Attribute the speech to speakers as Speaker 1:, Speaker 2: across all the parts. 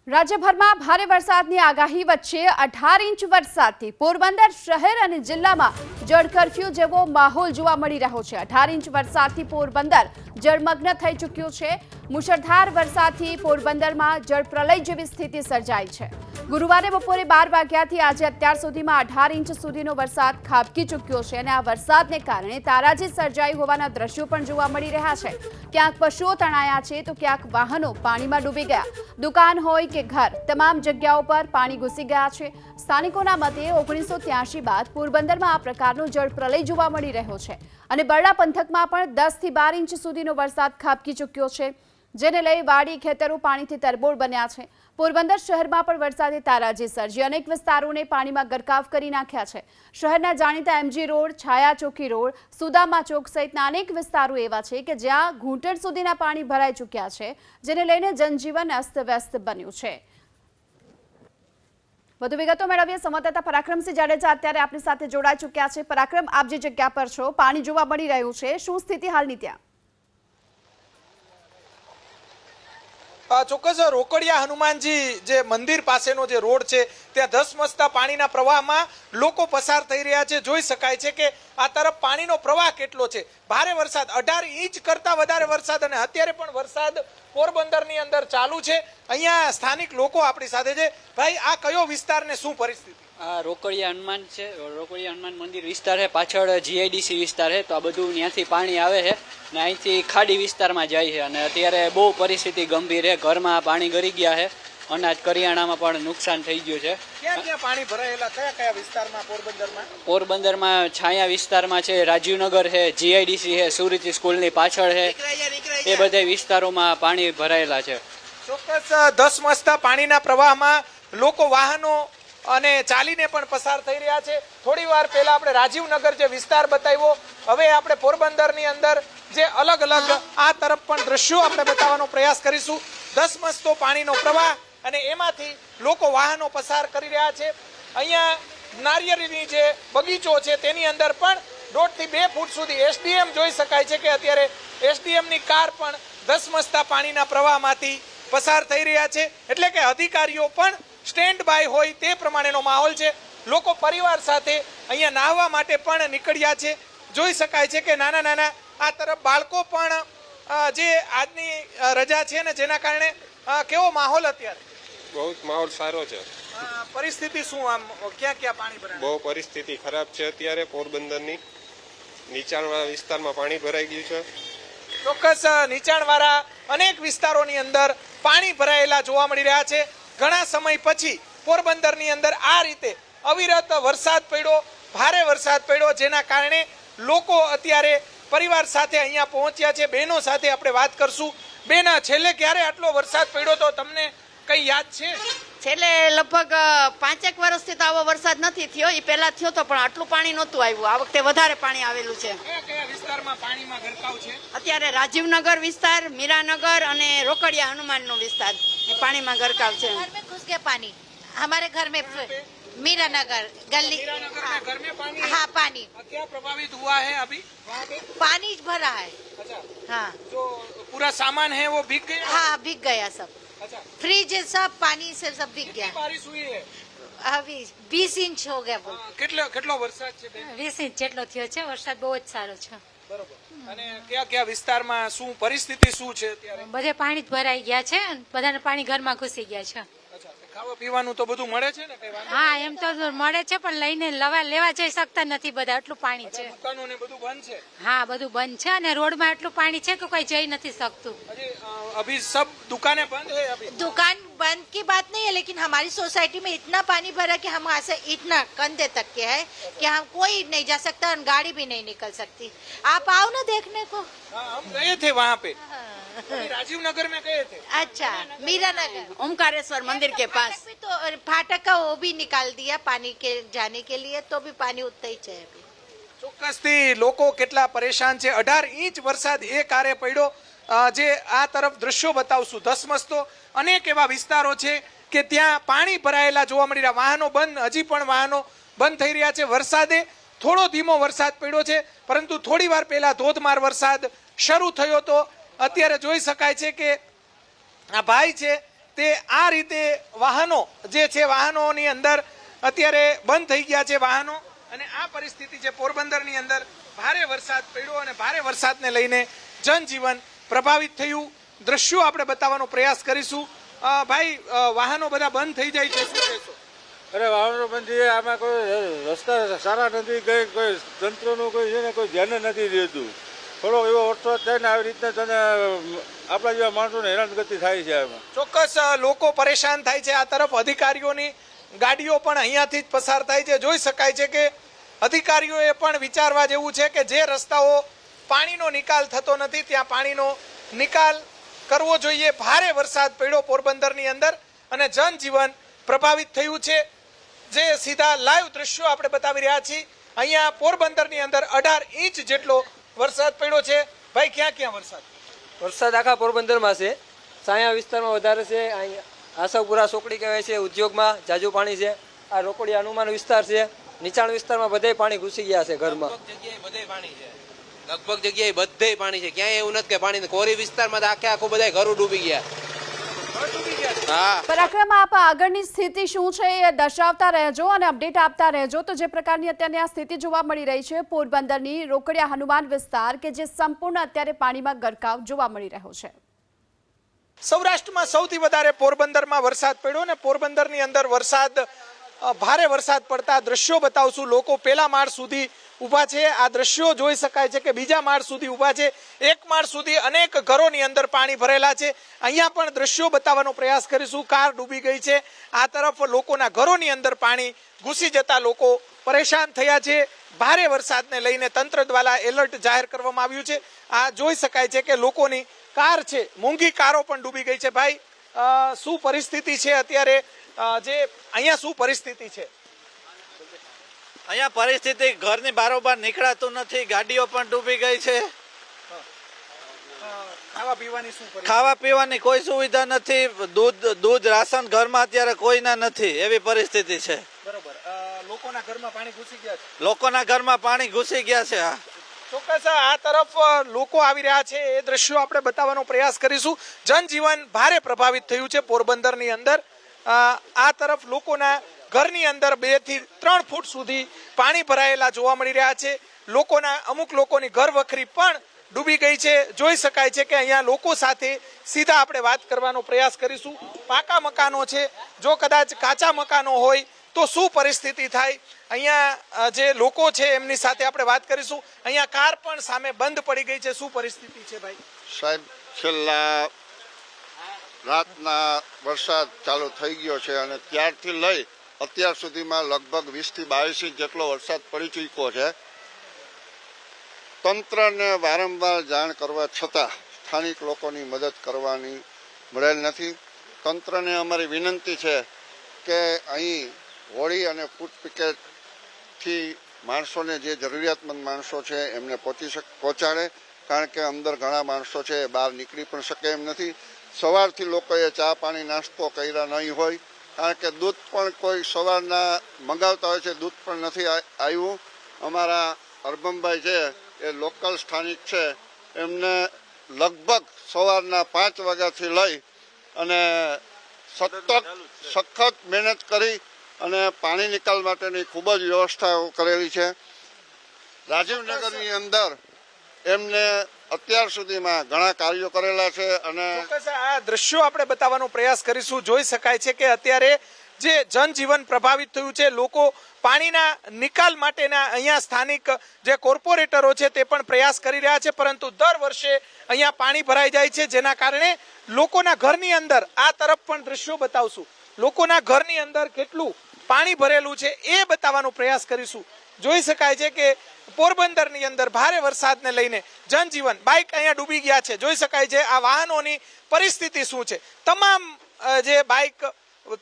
Speaker 1: રાજ્યભરમાં ભારે વરસાદની આગાહી વચ્ચે 18 ઇંચ વરસાદથી પોરબંદર શહેર અને જિલ્લામાં જળ કર્ફ્યુ જેવો માહોલ જોવા મળી રહ્યો છે। 18 ઇંચ વરસાદથી પોરબંદર જળમગ્ન થઈ ચૂક્યું છે। મુશળધાર વરસાદથી પોરબંદરમાં જળ પ્રલય જેવી સ્થિતિ સર્જાઈ છે। ગુરુવારે બપોરે 12 વાગ્યાથી આજે અત્યાર સુધીમાં 18 ઇંચ સુધીનો વરસાદ ખાબકી ચૂક્યો છે અને આ વરસાદને કારણે તારાજી સર્જાઈ હોવાના દ્રશ્યો પણ જોવા મળી રહ્યા છે। ક્યાંક પશુઓ તણાયા છે તો ક્યાંક વાહનો પાણીમાં ડૂબી ગયા। દુકાન હોય કે ઘર તમામ જગ્યાઓ પર પાણી ઘૂસી ગયા છે। સ્થાનિકોના મતે 1983 બાદ પોરબંદરમાં આ પ્રકારનો જળ પ્રલય જોવા મળી રહ્યો છે અને બરડા પંથકમાં પણ 10 થી 12 ઇંચ સુધીનો વરસાદ ખાબકી ચૂક્યો છે, જેને લઈ વાડી ખેતરો પાણીથી તરબોળ બન્યા છે। પોરબંદર શહેરમાં પણ વરસાદે તારાજી સર્જી અનેક વિસ્તારોને પાણીમાં ગરકાવ કરી નાખ્યા છે। શહેરના જાણીતા એમજી રોડ, છાયા ચોકી રોડ, સુદામા ચોક સહિતના અનેક વિસ્તારો એવા છે કે જ્યાં ઘૂંટણ સુધીના પાણી ભરાઈ ચૂક્યા છે, જેને લઈને જનજીવન અસ્તવ્યસ્ત બન્યું છે। વધુ વિગતો મેળવીએ સંવાદદાતા પરાક્રમસિંહ જાડેજા અત્યારે આપણી સાથે જોડાઈ ચૂક્યા છે। પરાક્રમ, આપ જે જગ્યા પર છો, પાણી જોવા મળી રહ્યું છે, શું સ્થિતિ હાલની ત્યાં?
Speaker 2: ચોક્કસ રોકડિયા હનુમાનજી જે મંદિર પાસેનો જે રોડ છે ત્યાં ધસમસતા પાણીના પ્રવાહમાં લોકો પસાર થઈ રહ્યા છે। જોઈ શકાય છે કે આ તરફ પાણીનો પ્રવાહ કેટલો છે। ભારે વરસાદ, 18 ઇંચ કરતા વધારે વરસાદ અને અત્યારે પણ વરસાદ પોરબંદરની અંદર ચાલુ છે। અહીંયા સ્થાનિક લોકો આપણી સાથે છે। ભાઈ, આ કયો વિસ્તાર ને શું પરિસ્થિતિ?
Speaker 3: આ રોકડિયા હનુમાન છે, રોકડિયા હનુમાન મંદિર વિસ્તાર છે, પાછળ જીઆઈડીસી વિસ્તાર છે, તો આ બધું ત્યાંથી પાણી આવે છે ને અહીંથી ખાડી વિસ્તારમાં જાય છે અને અત્યારે બહુ પરિસ્થિતિ ગંભીર છે। ઘરમાં પાણી ગરી ગયા છે, અનાજ કરિયાણામાં પણ નુકસાન થઈ ગયું છે।
Speaker 2: ક્યાં ક્યાં પાણી ભરાયેલા, કયા કયા વિસ્તારમાં પોરબંદરમાં?
Speaker 3: પોરબંદરમાં છાયા વિસ્તારમાં છે, રાજીવનગર છે, જીઆઈડીસી છે, સુરતી સ્કૂલની પાછળ છે, એ બધા વિસ્તારોમાં પાણી ભરાયેલા છે।
Speaker 2: ચોક્કસ ધસમસતા પાણીના પ્રવાહમાં લોકો વાહનો અને ચાલીને પણ પસાર થઈ રહ્યા છે। થોડી વાર પહેલા આપણે રાજીવનગર જે વિસ્તાર બતાવ્યો, હવે આપણે પોરબંદરની અંદર જે અલગ અલગ આ તરફ પણ દ્રશ્યો આપણે બતાવવાનો પ્રયાસ કરીશું। ધસમસતો પાણીનો પ્રવાહ અને એમાંથી લોકો વાહનો પસાર કરી રહ્યા છે। અહીંયા નારિયેળીની જે બગીચો છે તેની અંદર પણ 1.5 થી 2 ફૂટ સુધી એસડીએમ જોઈ શકાય છે કે અત્યારે એસડીએમની કાર પણ ધસમસતા પાણીના પ્રવાહમાંથી પસાર થઈ રહ્યા છે। એટલે કે અધિકારીઓ પણ સ્ટેન્ડ બાય હોય તે પ્રમાણેનો માહોલ છે। લોકો પરિવાર સાથે અહીંયા નાહવા માટે પણ નીકળ્યા છે। જોઈ શકાય છે કે નાના નાના આ તરફ બાળકો પણ જે આજની રજા છે ને જેના કારણે કેવો માહોલ અત્યારે?
Speaker 4: બહુ માહોલ સારો છે।
Speaker 2: પરિસ્થિતિ શું, આમ ક્યાં ક્યાં પાણી ભરાય?
Speaker 4: બહુ પરિસ્થિતિ ખરાબ છે અત્યારે। પોરબંદરની નીચાણવાળા વિસ્તારમાં પાણી ભરાઈ ગયું છે।
Speaker 2: ચોક્કસ નીચાણવાળા અનેક વિસ્તારોની અંદર પાણી ભરાયેલા જોવા મળી રહ્યા છે। ઘણા સમય પછી પોરબંદરની અંદર આ રીતે અવિરત વરસાદ પડ્યો, ભારે વરસાદ પડ્યો, જેના કારણે લોકો અત્યારે પરિવાર સાથે અહીંયા પહોંચ્યા છે। બહેનો સાથે આપણે વાત કરશું। બેન, છેલ્લે ક્યારે આટલો વરસાદ પડ્યો તો તમને કઈ યાદ છે?
Speaker 5: છેલ્લે લગભગ 5 વર્ષથી તો આવો વરસાદ નથી થયો। એ પહેલા થયો તો પણ આટલું પાણી નહોતું આવ્યું। આ વખતે વધારે પાણી આવેલું છે।
Speaker 2: કયા કયા વિસ્તારમાં પાણીમાં ગરકાવ છે?
Speaker 5: અત્યારે રાજીવનગર વિસ્તાર, મીરાનગર અને રોકડિયા હનુમાનનો વિસ્તાર એ પાણીમાં ગરકાવ છે।
Speaker 6: घर में घुस गया पानी, हमारे घर में मीरानगर गली।
Speaker 2: मीरानगर में घर में पानी है?
Speaker 6: हाँ, पानी
Speaker 2: क्या प्रभावित हुआ है अभी वहाँ पे?
Speaker 6: पानी भरा है।
Speaker 2: अच्छा,
Speaker 6: हाँ
Speaker 2: जो पूरा सामान है वो भीग गया?
Speaker 6: हाँ, भीग गया सब।
Speaker 2: अच्छा,
Speaker 6: फ्रिज सब पानी से सब भीग
Speaker 2: कितनी
Speaker 6: गया।
Speaker 2: बारिश हुई है?
Speaker 6: अभी 20 इंच हो गया वो।
Speaker 2: કેટલો વરસાદ છે બેન?
Speaker 7: 20 ઇંચ જેટલો થયો છે। વરસાદ બહુ જ સારો છે।
Speaker 2: બરોબર। અને કયા કયા વિસ્તારમાં શું પરિસ્થિતિ શું છે અત્યારે?
Speaker 7: બધે પાણી જ ભરાઈ ગયા છે અને બધાને પાણી ઘરમાં ઘૂસી ગયા છે।
Speaker 2: અચ્છા, ખાવા પીવાનું તો બધું મળે છે ને? કઈ વાંધો?
Speaker 7: હા, એમ તો મળે છે પણ લઈને લેવા જઈ શકતા નથી બધા, એટલું પાણી છે।
Speaker 2: દુકાનો ને બધું બંધ છે?
Speaker 7: હા, બધું બંધ છે અને રોડમાં એટલું પાણી છે કે કોઈ જઈ નથી શકતું।
Speaker 2: अभी अभी सब दुकानें बंद है अभी?
Speaker 6: दुकान बंद की बात नहीं है, लेकिन हमारी सोसाइटी में इतना पानी भरा कि हम ऐसे इतना कंधे तक के है कि हम कोई नहीं जा सकता और गाड़ी भी नहीं निकल सकती। आप आओ ना देखने को।
Speaker 2: हाँ, हम गए थे वहाँ पे, राजीव नगर में गए थे।
Speaker 6: अच्छा, मीरानगर
Speaker 5: ओमकारेश्वर मंदिर के पास
Speaker 6: फाटक भी तो फाटक का वो भी निकाल दिया पानी के जाने के लिए, तो भी पानी उतना ही है अभी।
Speaker 2: ચોક્કસથી લોકો કેટલા પરેશાન છે। 18 ઇંચ વરસાદ એકારે પડ્યો। જે આ તરફ દ્રશ્યો બતાવશું, ધસમસતો અનેક એવા વિસ્તારો છે કે ત્યાં પાણી ભરાયેલા જોવા મળી રહ્યા। વાહનો બંધ, હજી પણ વાહનો બંધ થઈ રહ્યા છે। વરસાદે થોડો ધીમો વરસાદ પડ્યો છે, પરંતુ થોડી વાર પહેલા ધોધમાર વરસાદ શરૂ થયો તો અત્યારે જોઈ શકાય છે કે આ ભાઈ છે તે આ રીતે વાહનો જે છે વાહનોની અંદર અત્યારે બંધ થઈ ગયા છે વાહનો અને આ પરિસ્થિતિ છે પોરબંદરની અંદર ભારે વરસાદ પડ્યો અને ભારે વરસાદને લઈને જનજીવન પ્રભાવિત થયું દ્રશ્યો આપણે બતાવવાનો પ્રયાસ કરીશું ભાઈ વાહનો બધા બંધ થઈ જાય છે શું કહેશો
Speaker 8: અરે વાહનો બંધ થઈ જાય આમાં કોઈ રસ્તા સારા નથી કોઈ તંત્રનું કોઈ છે ને કોઈ ધ્યાન નથી દેતું થોડો એવો વરસાદ થાય ને આવી રીતના તને આપણા જેવા માણસોને હેરાનગતિ થાય છે આમાં
Speaker 2: ચોક્કસ લોકો પરેશાન થાય છે આ તરફ અધિકારીઓની ગાડીઓ પણ અહીંયાથી જ પસાર થાય છે જોઈ શકાય છે કે અધિકારીઓએ પણ વિચારવા જેવું છે કે જે રસ્તાઓ પાણીનો નિકાલ થતો નથી ત્યાં પાણીનો નિકાલ કરવો જોઈએ ભારે વરસાદ પડ્યો પોરબંદરની અંદર અને જનજીવન પ્રભાવિત થયું છે જે સીધા લાઈવ દ્રશ્યો આપણે બતાવી રહ્યા છીએ અહીંયા પોરબંદરની અંદર 18 ઇંચ જેટલો વરસાદ પડ્યો છે ભાઈ ક્યાં ક્યાં
Speaker 9: વરસાદ આખા પોરબંદરમાં છે સાયા વિસ્તારમાં વધારે છે અહીંયા આશાપુરા ચોકડી કહેવાય છે ઉદ્યોગમાં જાજુ પાણી છે આ રોકડી હનુમાન વિસ્તાર છે નીચાણ વિસ્તારમાં બધે પાણી ઘૂસી ગયા છે ઘરમાં
Speaker 10: લગભગ જગ્યાએ બધે પાણી છે ક્યાંય એવું નથી કે પાણી કોરી વિસ્તારમાં તો આખું બધા ઘરો ડૂબી ગયા હા
Speaker 1: પરાક્રમ આપ આગળની સ્થિતિ શું છે એ દર્શાવતા રહેજો અને અપડેટ આપતા રહેજો તો જે પ્રકારની અત્યારની આ સ્થિતિ જોવા મળી રહી છે પોરબંદરની રોકડિયા હનુમાન વિસ્તાર કે જે સંપૂર્ણ અત્યારે પાણીમાં ગરકાવ જોવા મળી રહ્યો છે
Speaker 2: સૌરાષ્ટ્રમાં સૌથી વધારે પોરબંદરમાં વરસાદ પડ્યો ને પોરબંદરની અંદર ભારે વરસાદ પડતા દ્રશ્યો બતાવશું લોકો પહેલા માળ સુધી ઊભા છે આ દ્રશ્યો જોઈ શકાય છે કે બીજા માળ સુધી ઊભા છે એક માળ સુધી અનેક ઘરોની અંદર પાણી ભરેલા છે અહીંયા પણ દ્રશ્યો બતાવવાનો પ્રયાસ કરીશું કાર ડૂબી ગઈ છે આ તરફ લોકોના ઘરોની અંદર પાણી ઘૂસી જતા લોકો પરેશાન થયા છે ભારે વરસાદને લઈને તંત્ર દ્વારા એલર્ટ જાહેર કરવામાં આવ્યું છે આ જોઈ શકાય છે કે લોકોની કાર છે મોંઘી કારો પણ ડૂબી ગઈ છે ભાઈ શું પરિસ્થિતિ છે અત્યારે જે અહીંયા શું પરિસ્થિતિ છે
Speaker 11: અહીંયા પરિસ્થિતિ ઘરની બારોબાર નીકળાતું નથી ગાડીઓ પણ ડૂબી ગઈ છે ખાવા પીવાની કોઈ સુવિધા નથી દૂધ રાશન ઘરમાં અત્યારે કોઈના નથી એવી પરિસ્થિતિ છે
Speaker 2: બરોબર લોકોના ઘરમાં પાણી ઘૂસી ગયા છે
Speaker 11: લોકોના ઘરમાં પાણી ઘૂસી ગયા છે
Speaker 2: ચોક્કસ આ તરફ લોકો આવી રહ્યા છે એ દ્રશ્યો આપણે બતાવવાનો પ્રયાસ કરીશું જનજીવન ભારે પ્રભાવિત થયું છે પોરબંદરની અંદર આ તરફ લોકોના ઘરની અંદર 2 થી 3 ફૂટ સુધી પાણી ભરાયેલા જોવા મળી રહ્યા છે અમુક લોકોની ઘર વખરી પણ ડૂબી ગઈ છે જોઈ શકાય છે કે અહીંયા લોકો સાથે સીધા આપણે વાત કરવાનો પ્રયાસ કરીશું પાકા મકાનો છે જો કદાચ કાચા મકાનો હોય તો શું પરિસ્થિતિ થાય અહીંયા જે લોકો છે એમની સાથે આપણે વાત કરીશું અહીંયા કાર પણ સામે બંધ પડી ગઈ છે શું પરિસ્થિતિ છે ભાઈ
Speaker 12: સાહેબ છેલ્લા રાતના વરસાદ ચાલુ થઈ ગયો છે અને ત્યારથી લઈ અત્યાર સુધીમાં લગભગ 20 થી 22 ઇંચ જેટલો વરસાદ પડી ચૂક્યો છે તંત્રને વારંવાર જાણ કરવા છતાં સ્થાનિક લોકોની મદદ કરવાની મળેલ નથી તંત્રને અમારી વિનંતી છે કે અહીં હોળી અને ફૂડ પેકેટથી માણસોને જે જરૂરિયાતમંદ માણસો છે એમને પહોંચાડે કારણ કે અંદર ઘણા માણસો છે બહાર નીકળી પણ શકે એમ નથી સવારથી લોકોએ ચા પાણી નાસ્તો કર્યા નહીં હોય કારણ કે દૂધ પણ કોઈ સવારના મંગાવતા હોય છે દૂધ પણ નથી આવ્યું અમારા અરબમભાઈ છે એ લોકલ સ્થાનિક છે એમને લગભગ સવારના 5 વાગ્યાથી લઈ અને સખત મહેનત કરી અને પાણી નિકાલ માટેની ખૂબ જ વ્યવસ્થાઓ કરેલી છે રાજીવનગરની અંદર એમને અત્યાર સુધીમાં ઘણા કાર્યો કરેલા છે અને
Speaker 2: આ દ્રશ્યો આપણે બતાવવાનો પ્રયાસ કરીશું જોઈ શકાય છે કે અત્યારે જે જનજીવન પ્રભાવિત થયું છે લોકો પાણીના નિકાલ માટેના અહીંયા સ્થાનિક જે કોર્પોરેટરો છે તે પણ પ્રયાસ કરી રહ્યા છે પરંતુ દર વર્ષે અહીંયા પાણી ભરાઈ જાય છે જેના કારણે લોકોના ઘરની અંદર આ તરફ પણ દ્રશ્યો બતાવશું લોકોના ઘરની અંદર કેટલું પાણી ભરેલું છે એ બતાવવાનો પ્રયાસ કરીશું જોઈ શકાય છે કે પોરબંદરની અંદર ભારે વરસાદને લઈને જનજીવન બાઇક અહીંયા ડૂબી ગયા છે જોઈ શકાય છે આ વાહનોની પરિસ્થિતિ શું છે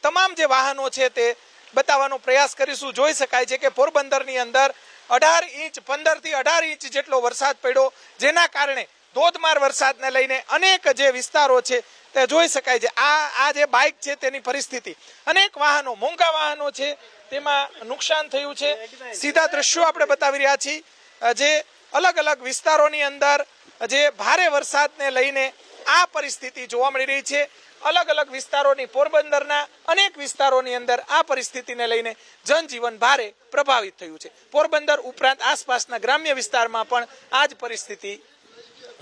Speaker 2: તમામ જે વાહનો છે તે બતાવવાનો પ્રયાસ કરીશું જોઈ શકાય છે કે પોરબંદરની અંદર 18 ઇંચ 15 થી 18 ઇંચ જેટલો વરસાદ પડ્યો જેના કારણે ધોધમાર વરસાદને લઈને અનેક જે વિસ્તારો છે તે જોઈ શકાય છે આ જે બાઇક છે તેની પરિસ્થિતિ અનેક વાહનો મોંઘા વાહનો છે તેમાં નુકસાન થયું છે સીધા દ્રશ્યો આપણે બતાવી રહ્યા છીએ જે અલગ અલગ વિસ્તારોની અંદર જે ભારે વરસાદને લઈને આ પરિસ્થિતિ જોવા મળી રહી છે અલગ અલગ વિસ્તારોની પોરબંદરના અનેક વિસ્તારોની અંદર આ પરિસ્થિતિને લઈને જનજીવન ભારે પ્રભાવિત થયું છે. પોરબંદર ઉપરાંત આસપાસના ગ્રામ્ય વિસ્તારમાં પણ આ જ પરિસ્થિતિ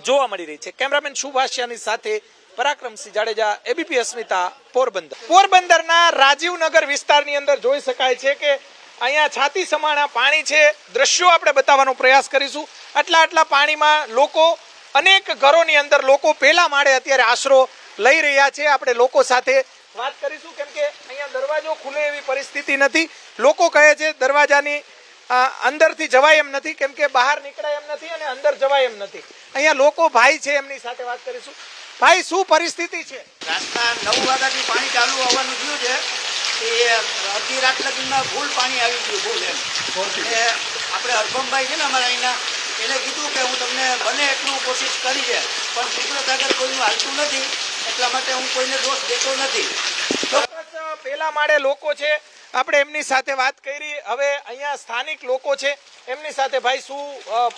Speaker 2: જોવા મળી રહી છે. કેમેરામેન શુભાષ્યાની સાથે પરાક્રમસિંહ જાડેજા, એબીપી અસ્મિતા, પોરબંદર. પોરબંદરના રાજીવનગર વિસ્તારની અંદર જોઈ શકાય છે કે અહીંયા છાતી સમાણા પાણી છે. દ્રશ્યો આપણે બતાવવાનો પ્રયાસ કરીશું. આટલા પાણીમાં લોકો, અનેક ઘરોની અંદર લોકો પહેલા માળે અત્યારે આશરો લઈ રહ્યા છે. આપણે લોકો સાથે વાત કરીશું કેમ કે અહીંયા દરવાજો ખુલે એવી પરિસ્થિતિ નથી. લોકો કહે છે દરવાજાની અંદરથી જવાય એમ નથી કેમ કે બહાર નીકળાય એમ નથી અને અંદર જવાય એમ નથી. અહીંયા લોકો ભાઈ છે, એમની સાથે વાત કરીશું. ભાઈ, શું પરિસ્થિતિ છે?
Speaker 13: રાતના 9 વાગ્યાથી પાણી ચાલુ આવવાનું થયું છે. એ અડધી રાત લગીમાં ફૂલ પાણી આવી ગયું, ફૂલ એમ. આપણે હરભમભાઈ છે ને અમારા અહીંના, એને કીધું કે હું તમને બને એટલું કોશિશ કરી છે, પણ કુદરત આગળ કોઈનું હાલતું નથી, એટલા માટે હું કોઈને દોષ દેતો નથી.
Speaker 2: ચોક્કસ પેલા માળે લોકો છે, આપણે એમની સાથે વાત કરી. હવે અહીંયા સ્થાનિક લોકો છે, એમની સાથે ભાઈ શું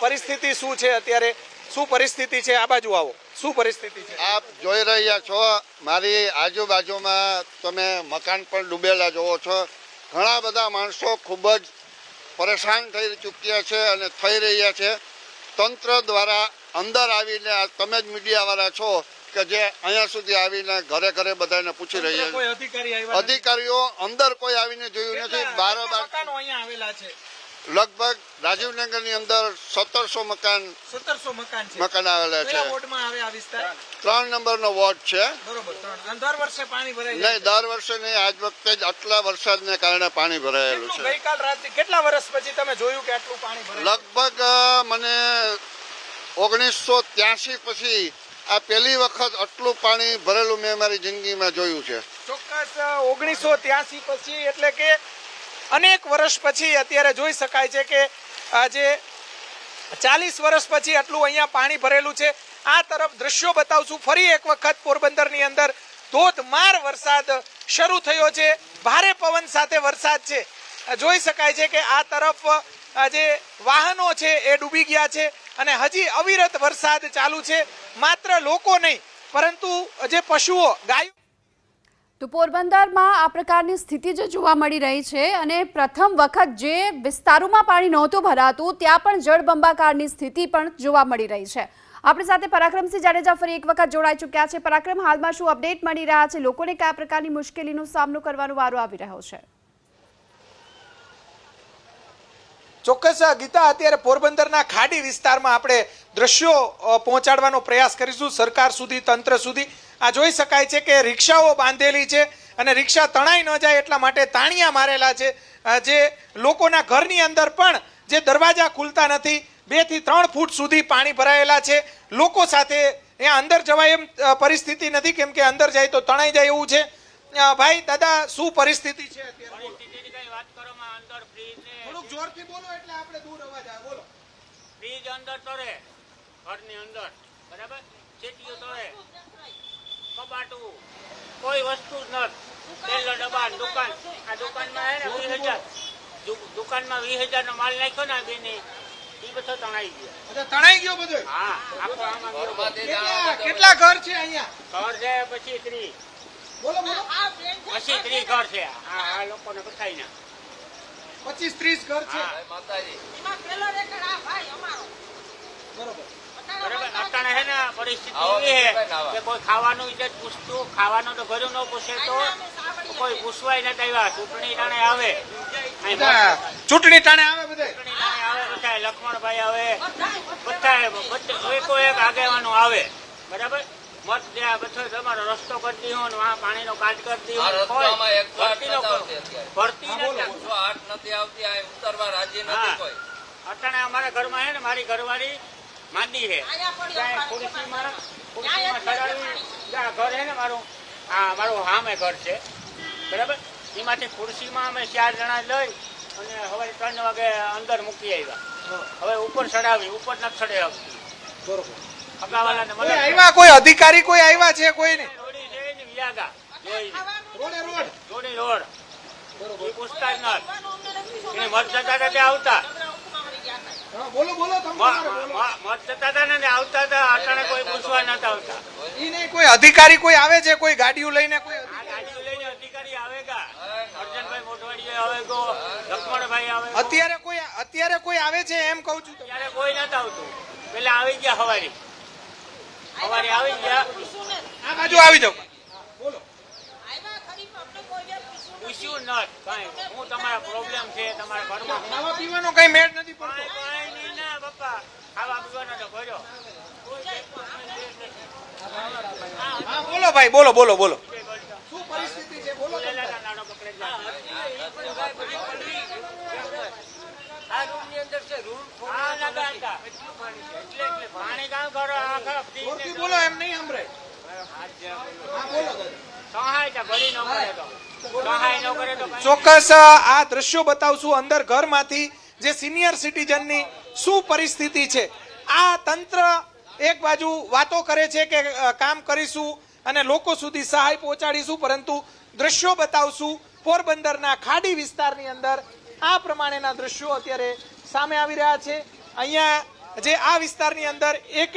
Speaker 2: પરિસ્થિતિ શું છે અત્યારે, શું પરિસ્થિતિ છે? આ બાજુ આવો, શું પરિસ્થિતિ છે?
Speaker 12: આપ જોઈ રહ્યા છો મારી આજુબાજુમાં તમે મકાન પણ ડૂબેલા જોવો છો. ઘણા બધા માણસો ખૂબ જ પરેશાન થઈ ચૂક્યા છે અને થઈ રહ્યા છે. તંત્ર દ્વારા અંદર આવીને તમે જ મીડિયાવાળા છો કે જે અહીંયા સુધી આવીને ઘરે ઘરે બધાને પૂછી રહ્યા છે. અધિકારીઓ અંદર કોઈ આવીને જોયું નથી. બારોબાર
Speaker 2: આવેલા છે.
Speaker 12: લગભગ રાજીવનગરની અંદર 1700 મકાન આવેલા છે. 3 નંબરનો વોર્ડ છે.
Speaker 2: દર વર્ષે પાણી ભરાય
Speaker 12: નહીં, દર વર્ષે નહીં, આજ વખતે જ આટલા વરસાદને કારણે પાણી ભરાયેલું છે.
Speaker 2: ગઈકાલ રાતે કેટલા વર્ષ પછી તમે જોયું કે આટલું પાણી ભરાયું?
Speaker 12: લગભગ મને 1983 પછી આ પહેલી વખત આટલું પાણી ભરેલું મેં મારી જિંદગીમાં જોયું છે.
Speaker 2: ચોક્કસ 1983 પછી એટલે કે અનેક વર્ષ પછી અત્યારે જોઈ શકાય છે કે આજે 40 વર્ષ પછી આટલું અહીંયા પાણી ભરેલું છે. આ તરફ દ્રશ્યો બતાવશું ફરી એક વખત. પોરબંદરની અંદર ધોધમાર વરસાદ શરૂ થયો છે, ભારે પવન સાથે વરસાદ છે. જોઈ શકાય છે કે આ તરફ જે વાહનો છે એ ડૂબી ગયા છે અને હજી અવિરત વરસાદ ચાલુ છે. માત્ર લોકો નહીં પરંતુ જે પશુઓ, ગાયો.
Speaker 1: તો પોરબંદરમાં આ પ્રકારની સ્થિતિ જે જોવા મળી રહી છે અને પ્રથમ વખત જે વિસ્તારોમાં પાણી નહોતું ભરાતું ત્યાં પણ જળબંબાકારની સ્થિતિ પણ જોવા મળી રહી છે. આપણી સાથે પરાક્રમસિંહ જાડેજા ફરી એક વખત જોડાઈ ચૂક્યા છે. પરાક્રમ, હાલમાં શું અપડેટ મળી રહ્યા છે? લોકોને કયા પ્રકારની મુશ્કેલીનો સામનો કરવાનો વારો આવી રહ્યો છે?
Speaker 2: ચોક્કસ ગીતા, અત્યારે પોરબંદરના ખાડી વિસ્તારમાં આપણે દ્રશ્યો પહોંચાડવાનો પ્રયાસ કરીશું સરકાર સુધી, તંત્ર સુધી. આ જોઈ શકાય છે કે રિક્ષાઓ બાંધેલી છે અને રિક્ષા તણાઈ ન જાય એટલા માટે તાણિયા મારેલા છે. જે લોકોના ઘરની અંદર પણ જે દરવાજા ખુલતા નથી, 2 થી 3 ફૂટ સુધી પાણી ભરાયેલા છે. લોકો સાથે અહીંયા અંદર જવાય એમ પરિસ્થિતિ નથી કેમ કે અંદર જાય તો તણાઈ જાય એવું છે. ભાઈ, દાદા, શું પરિસ્થિતિ છે અત્યારે? થોડુંક જોરથી બોલો એટલે આપણે દૂર અવાજ આવે. બોલો.
Speaker 3: ફ્રીજ અંદર તરે, ઘરની અંદર, બરાબર, ચેટીઓ તરે, કબાટું, કોઈ વસ્તુ જ નથી. તેલનો ડબ્બા, દુકાન, આ દુકાનમાં હે ને 20,000, દુકાનમાં 20,000 નો માલ નાખ્યો ને બેને, એ બધો તણાઈ ગયો.
Speaker 2: તણાઈ ગયો બધો?
Speaker 3: હા, આખો આમાં
Speaker 2: કેટલા ઘર છે અહીંયા?
Speaker 3: ઘર છે પછી 30.
Speaker 2: બોલો બોલો.
Speaker 3: પછી 30 ઘર છે. આ લોકોને બતાવી ના
Speaker 2: 25-30 ઘર છે.
Speaker 3: બરાબર. અત્યારે હે ને પરિસ્થિતિ એવી છે કે કોઈ ખાવાનું જ પૂછતું, ખાવાનું તો ઘરું ન પૂછે તો કોઈ પૂછવાય નથી આવ્યા. ચૂંટણી ટાણે આવે,
Speaker 2: ચૂંટણી ટાણે આવે,
Speaker 3: બધા લક્ષ્મણભાઈ આવે, બધા એક આગેવાનો આવે, બરાબર. મત દે બધો તમારો રસ્તો કરી દીધો ને વહાં પાણીનો કાટ કરી દીધો. અત્યારે અમારા ઘરમાં હે ને મારી ઘરવાળી માંદી છે, ખુરશીમાં ચડાવી. ઘર હે ને મારું સામે ઘર છે, બરાબર. એમાંથી ખુરશીમાં અમે 4 જણા લઈ અને હવે 3 વાગે અંદર મૂકી આવ્યા. હવે ઉપર ચડાવી, ઉપર નથી ચડે શકતી.
Speaker 2: બરોબર. કોઈ અધિકારી કોઈ આવ્યા છે? કોઈ નહીં.
Speaker 3: રોડ પૂછતા જ નથી. મત જતા હતા આવતા,
Speaker 2: બોલો બોલો.
Speaker 3: મત જતા હતા ને આવતા હતા. અટાણે કોઈ પૂછવા નતા આવતા.
Speaker 2: ઈ નહીં, કોઈ અધિકારી કોઈ આવે છે, કોઈ ગાડીઓ લઈને કોઈ અત્યારે કોઈ આવે છે એમ કહું છું.
Speaker 3: કોઈ નતા આવતું, પેલા આવી ગયા હવારી આવી ગયા.
Speaker 2: આ બાજુ આવી જાઓ.
Speaker 3: પૂછ્યું નથી કાંઈ. હું તમારા પ્રોબ્લેમ છે તમારા ઘરમાં
Speaker 2: ખાવા પીવાનો કઈ મેળ નથી પડતો.
Speaker 3: કાંઈ ના બાપા, ખાવા પીવાનો તો ભર્યો.
Speaker 2: હા બોલો ભાઈ, બોલો બોલો બોલો. શું પરિસ્થિતિ છે બોલો.
Speaker 3: નાનો પકડે જાય.
Speaker 9: આ રૂમની અંદર છે રૂમ
Speaker 3: હા નતા હતા. એટલે પાણી કામ કરો આખા
Speaker 2: જોરથી બોલો, એમ નહીં સાંભળે. હા બોલો દાદા.
Speaker 3: સહાય તો ભરી ન કરે તો સહાય ન કરે તો
Speaker 2: ચોક્કસ આ દ્રશ્યો બતાવશું અંદર ઘરમાંથી જે સિનિયર સિટીઝનની શું પરિસ્થિતિ છે. આ તંત્ર એક બાજુ વાતો કરે છે કે કામ કરીશું અને લોકો સુધી સહાય પહોંચાડીશું, પરંતુ દ્રશ્યો બતાવશું પોરબંદરના ખાડી વિસ્તારની અંદર આ પ્રમાણેના દ્રશ્યો અત્યારે સામે આવી રહ્યા છે. અહીંયા જે આ વિસ્તારની અંદર એક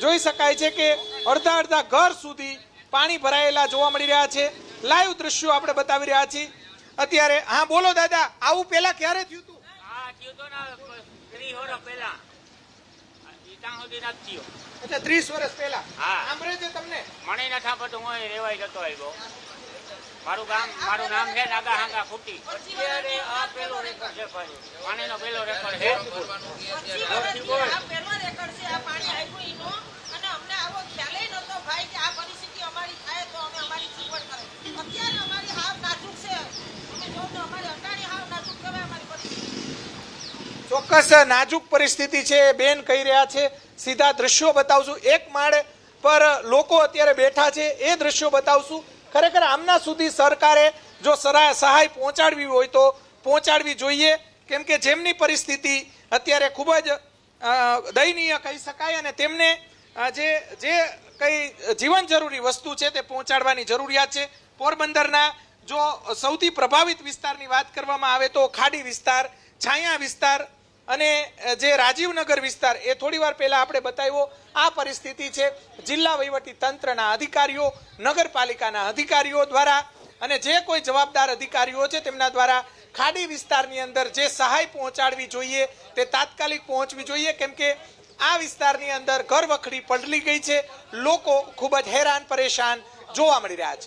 Speaker 2: જોઈ શકાય છે કે અડધા અડધા ઘર સુધી પાણી ભરાયેલા જોવા મળી રહ્યા છે. લાઈવ દ્રશ્યો આપણે બતાવી રહ્યા છીએ અત્યારે. હા બોલો દાદા, આવું પેલા ક્યારે થયું હતું?
Speaker 3: હા થયું તો ના 30 વર્ષ પહેલા. ત્યાં સુધી નથી થયો.
Speaker 2: એટલે 30 વર્ષ પહેલા.
Speaker 3: હા.
Speaker 2: સાંભળે છે તમને?
Speaker 3: મને નથી આપતો, હું અહીં રેવાઈ જતો આવ્યો. મારું નામ છે નાગા હાંગા ફૂટી. અત્યારે આ પેલો રેકોર્ડ છે ભાઈ, પાણીનો પેલો રેકોર્ડ છે.
Speaker 2: ચોક્કસ નાજુક પરિસ્થિતિ છે, બેન કહી રહ્યા છે. સીધા દ્રશ્યો બતાવશું. એક માળ પર લોકો અત્યારે બેઠા છે, એ દ્રશ્યો બતાવશું. ખરેખર આમના સુધી સરકારે જો સહાય પહોંચાડવી હોય તો પહોંચાડવી જોઈએ, કેમ કે જેમની પરિસ્થિતિ અત્યારે ખૂબ જ દયનીય કહી શકાય અને તેમને જે કઈ જીવન જરૂરી વસ્તુ છે તે પહોંચાડવાની જરૂરિયાત છે. પોરબંદરના જો સૌથી પ્રભાવિત વિસ્તારની વાત કરવામાં આવે તો ખાડી વિસ્તાર, છાયા વિસ્તાર અને જે રાજીવનગર વિસ્તાર, એ થોડી વાર પહેલા આપણે બતાવ્યો. આ પરિસ્થિતિ છે જિલ્લા વહીવટી તંત્રના અધિકારીઓ, નગરપાલિકાના અધિકારીઓ દ્વારા અને જે કોઈ જવાબદાર અધિકારીઓ છે તેમના દ્વારા ખાડી વિસ્તારની અંદર જે સહાય પહોંચાડવી જોઈએ તે તાત્કાલિક પહોંચવી જોઈએ, કેમ કે આ વિસ્તારની અંદર ઘર વખરી પલળી ગઈ છે. લોકો ખૂબ જ હેરાન પરેશાન જોવા મળી રહ્યા છે.